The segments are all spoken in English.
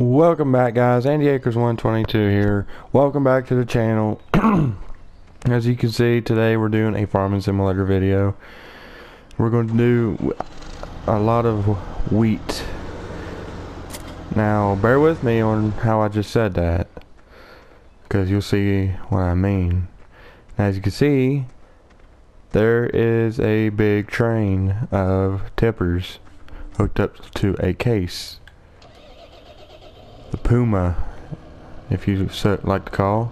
Welcome back, guys. Andy Acres 122 here. Welcome back to the channel. As you can see, today we're doing a farming simulator video. We're going to do a lot of wheat. Now bear with me on how I just said that, because you'll see what I mean. As you can see, there is a big train of tippers hooked up to a case. The Puma, if you like to call.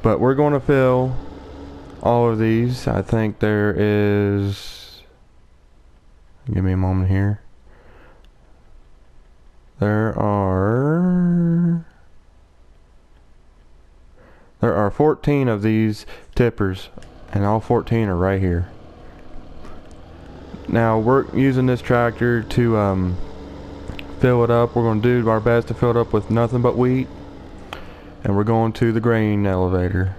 But we're going to fill all of these. I think there is, give me a moment here, there are 14 of these tippers, and all 14 are right here. Now we're using this tractor to fill it up. We're going to do our best to fill it up with nothing but wheat, and we're going to the grain elevator.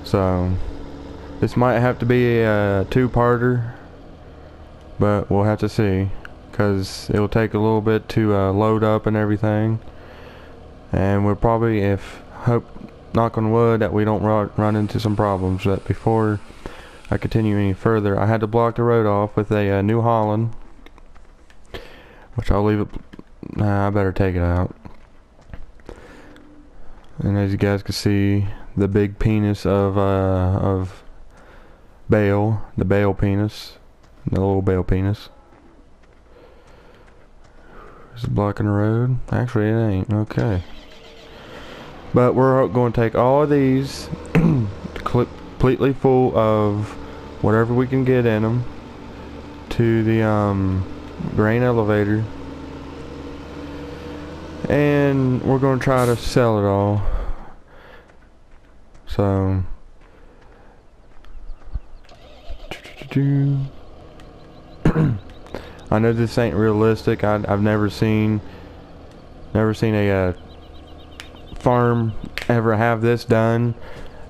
So this might have to be a two-parter, but we'll have to see, because it'll take a little bit to load up and everything. And we'll probably, if hope, knock on wood, that we don't run into some problems. But before I continue any further, I had to block the road off with a New Holland, which I'll leave it. Nah, I better take it out. And as you guys can see, the big penis of Bale, the Bale penis, the little Bale penis. Is it blocking the road? Actually, it ain't. Okay. But we're going to take all of these, completely full of whatever we can get in them, to the grain elevator, and we're going to try to sell it all. So I know this ain't realistic. I've never seen a farm ever have this done.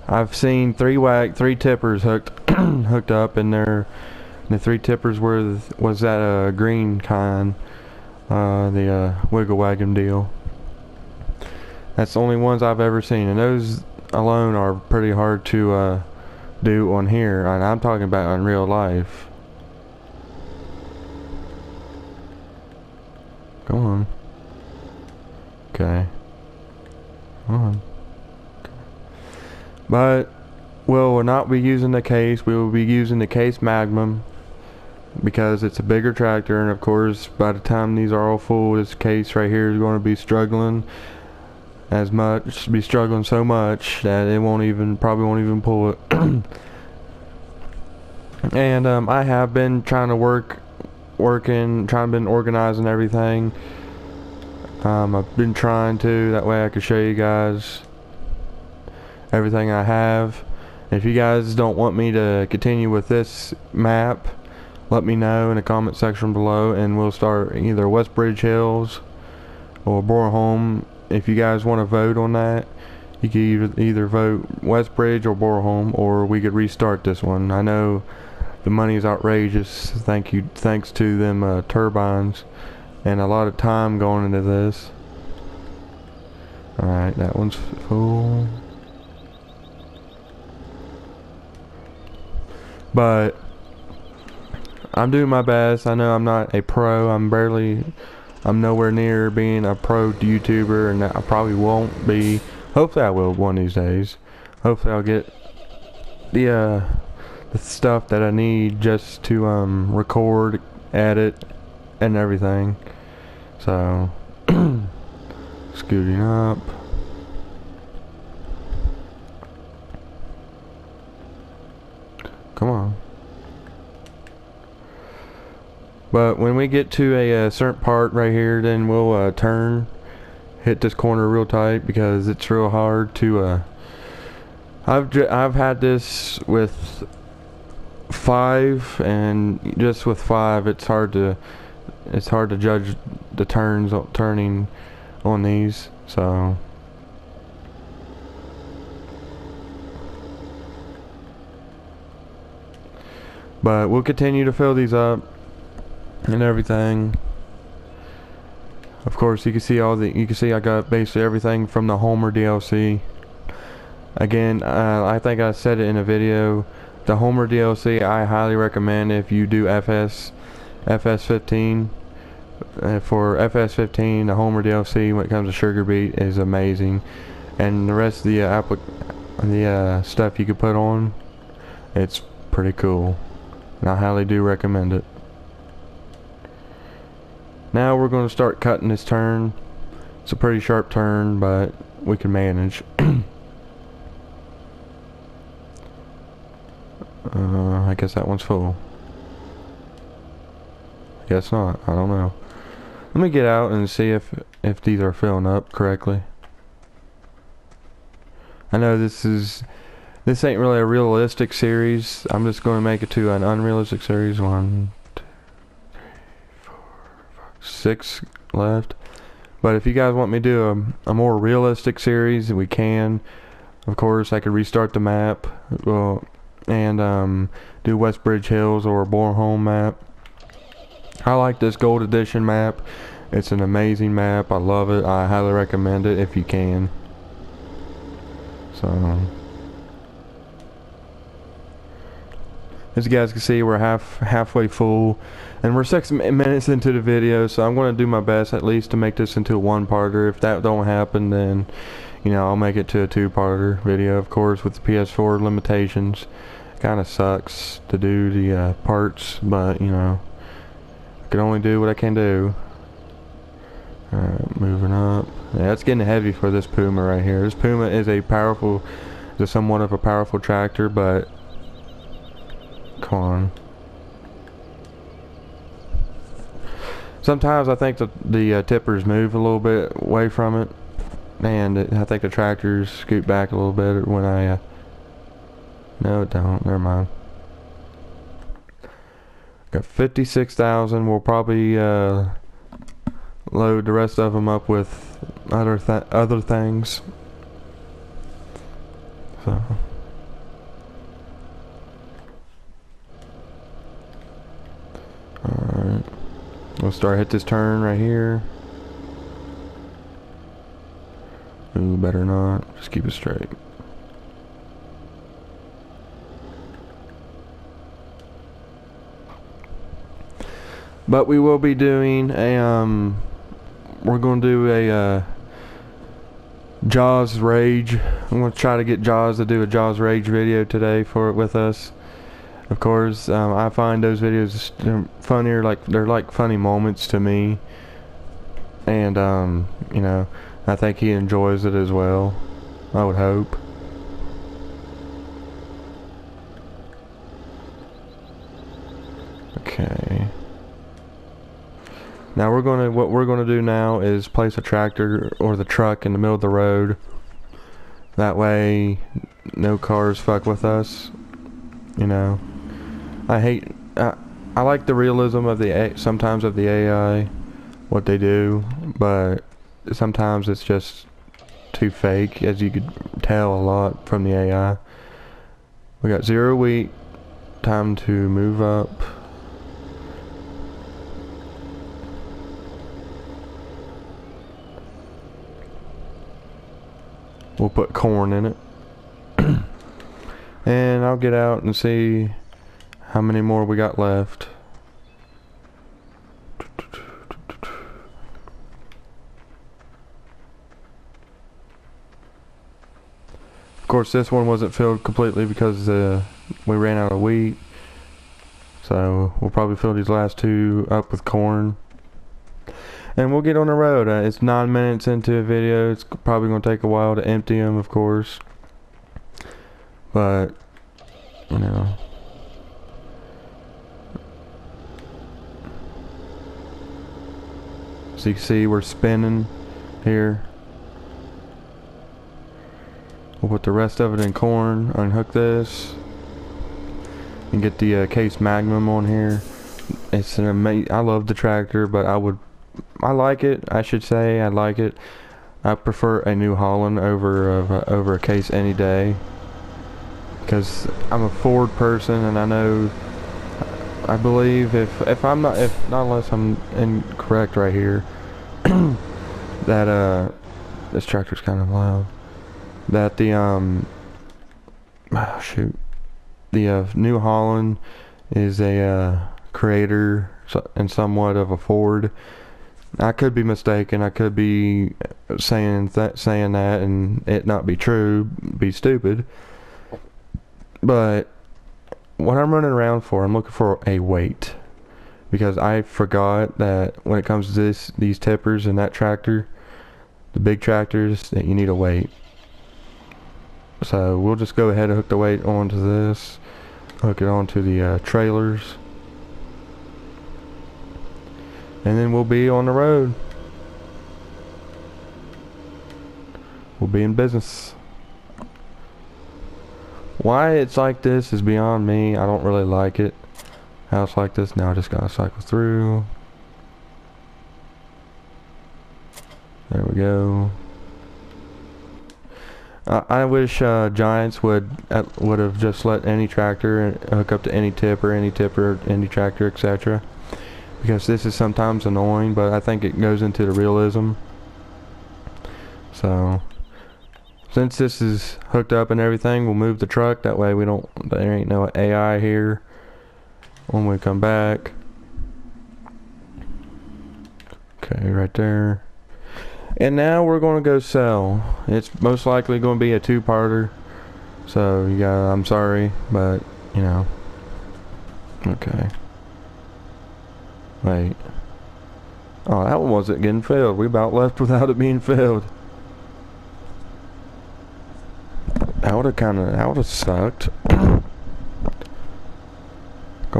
I've seen three tippers hooked up, and the three tippers was that green kind, the wiggle wagon deal. That's the only ones I've ever seen, and those alone are pretty hard to do on here, and I'm talking about in real life. Go on. Okay. Come on. Okay. But we'll not be using the case. We will be using the case Magnum, because it's a bigger tractor, and of course by the time these are all full, this case right here is going to be struggling so much that it probably won't even pull it. And I have been trying to been organizing everything. I've been trying to, that way I can show you guys everything I have. If you guys don't want me to continue with this map, let me know in the comment section below, and we'll start either West Bridge Hills or Borehome. If you guys want to vote on that, you can either vote West Bridge or Borehome, or we could restart this one. I know the money is outrageous, thanks to them turbines, and a lot of time going into this. Alright, that one's full. But I'm doing my best. I know I'm not a pro. I'm nowhere near being a pro YouTuber, and I probably won't be. Hopefully I will one of these days. Hopefully I'll get the stuff that I need just to record, edit, and everything. So scooting up. Come on. But when we get to a certain part right here, then we'll hit this corner real tight, because it's real hard to I've had this with 5, and just with 5 it's hard to judge the turning on these. So but we'll continue to fill these up and everything. Of course, you can see I got basically everything from the Homer DLC. Again, I think I said it in a video. The Homer DLC I highly recommend if you do FS15. For FS15, the Homer DLC when it comes to Sugar Beet is amazing, and the rest of the stuff you could put on, it's pretty cool, and I highly do recommend it. Now we're going to start cutting this turn. It's a pretty sharp turn, but we can manage. I guess that one's full. I guess not. I don't know. Let me get out and see if these are filling up correctly. I know this ain't really a realistic series. I'm just going to make it to an unrealistic series. 1, 2, 3, 4, 5, 6 left. But if you guys want me to do a more realistic series, we can. Of course, I could restart the map, and do West Bridge Hills or a Bornholm map. I like this Gold Edition map. It's an amazing map. I love it. I highly recommend it if you can. So, as you guys can see, we're halfway full, and we're 6 minutes into the video. So I'm going to do my best at least to make this into a one-parter. If that don't happen, then I'll make it to a two-parter video. Of course, with the PS4 limitations, kind of sucks to do the parts, but I can only do what I can do. Alright, moving up. Yeah, it's getting heavy for this Puma right here. This Puma is somewhat of a powerful tractor, but come on. Sometimes I think the tippers move a little bit away from it, and I think the tractors scoot back a little bit when I no, it don't. Never mind. Got 56,000. We'll probably load the rest of them up with other things. So. Alright. We'll hit this turn right here. Ooh, better not. Just keep it straight. But we will be doing a we're going to do a Jaws Rage. I'm going to try to get Jaws to do a Jaws Rage video today with us. Of course, I find those videos funnier, they're like funny moments to me, and I think he enjoys it as well. I would hope. Okay. Now what we're gonna do now is place a tractor or the truck in the middle of the road. That way, no cars fuck with us. I like the realism of sometimes of the AI, what they do, but sometimes it's just too fake, as you could tell a lot from the AI. We got 0 wheat. Time to move up. We'll put corn in it. And I'll get out and see how many more we got left. Of course, this one wasn't filled completely because we ran out of wheat. So we'll probably fill these last two up with corn. And we'll get on the road. It's 9 minutes into a video. It's probably going to take a while to empty them, of course. But, So you can see we're spinning here. We'll put the rest of it in corn, unhook this, and get the Case Magnum on here. It's an amazing. I love the tractor, but I like it. I should say I like it. I prefer a New Holland over a Case any day, because I'm a Ford person, and I believe if not unless I'm incorrect right here, that this tractor's kind of loud. That the shoot, the New Holland is a creator and somewhat of a Ford. I could be mistaken. I could be saying that and it not be true, be stupid. But what I'm running around for, I'm looking for a weight, because I forgot that when it comes to these tippers and that tractor, the big tractors, that you need a weight. So we'll just go ahead and hook the weight onto this, hook it onto the trailers, and then we'll be on the road. We'll be in business. Why it's like this is beyond me. I don't really like it. How it's like this. Now I just gotta cycle through. There we go. I wish Giants would have just let any tractor hook up to any tipper, any tractor, etc. Because this is sometimes annoying, but I think it goes into the realism. So since this is hooked up and everything, we'll move the truck. That way there ain't no AI here when we come back. Okay, right there. And now we're going to go sell. It's most likely going to be a two-parter. So I'm sorry, but you know. Okay. Wait. Oh, that one wasn't getting filled. We about left without it being filled. That would have sucked. Come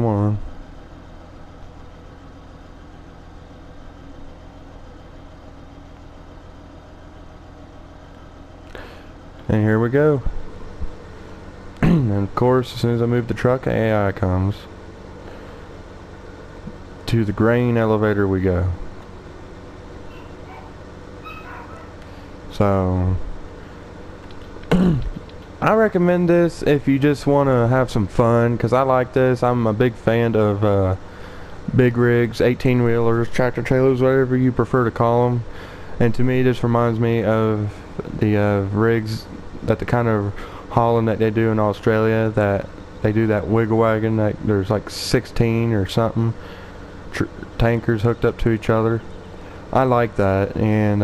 on. And here we go. And of course, as soon as I move the truck, AI comes. To the grain elevator we go. So I recommend this if you just want to have some fun, because I like this. I'm a big fan of big rigs, 18-wheelers, tractor trailers, whatever you prefer to call them. And to me, this reminds me of the rigs that the kind of hauling that they do in Australia, that they do that wiggle wagon, that there's like 16 or something tankers hooked up to each other. I like that, and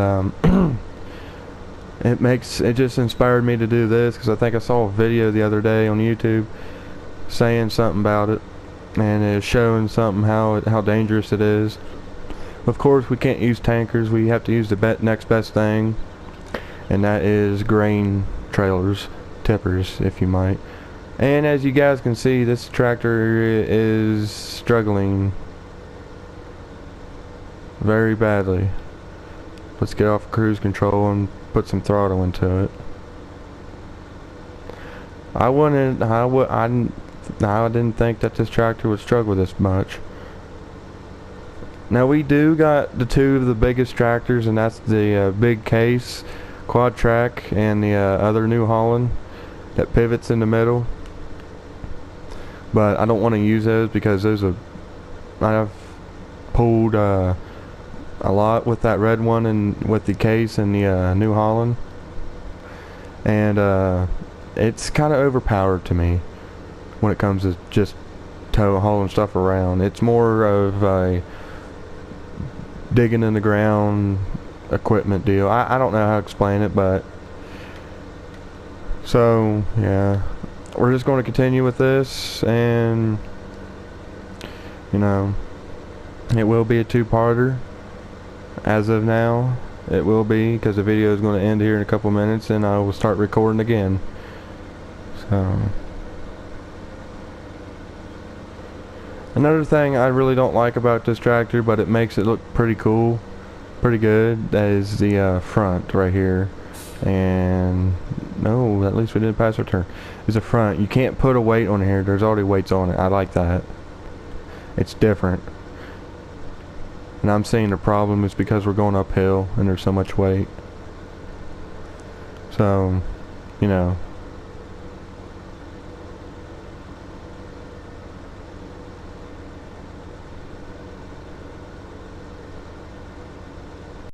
it just inspired me to do this, because I think I saw a video the other day on YouTube saying something about it, and it's showing something how dangerous it is. Of course, we can't use tankers. We have to use the next best thing, and that is grain trailers, tippers, if you might. And as you guys can see, this tractor is struggling very badly. Let's get off cruise control and put some throttle into it. I didn't think that this tractor would struggle this much. Now we do got the two of the biggest tractors, and that's the big case quad track and the other New Holland that pivots in the middle. But I don't want to use those because I've pulled a lot with that red one and with the case and the New Holland, and it's kind of overpowered to me when it comes to just hauling stuff around. It's more of a digging in the ground equipment deal. I don't know how to explain it, but so yeah, we're just going to continue with this, and you know, it will be a two-parter. As of now, it will be, because the video is going to end here in a couple minutes, and I will start recording again. So another thing I really don't like about this tractor, but it makes it look pretty cool, pretty good, that is the front right here. And no, at least we didn't pass our turn. Is the front. You can't put a weight on here. There's already weights on it. I like that. It's different. And I'm saying the problem is because we're going uphill and there's so much weight. So, you know,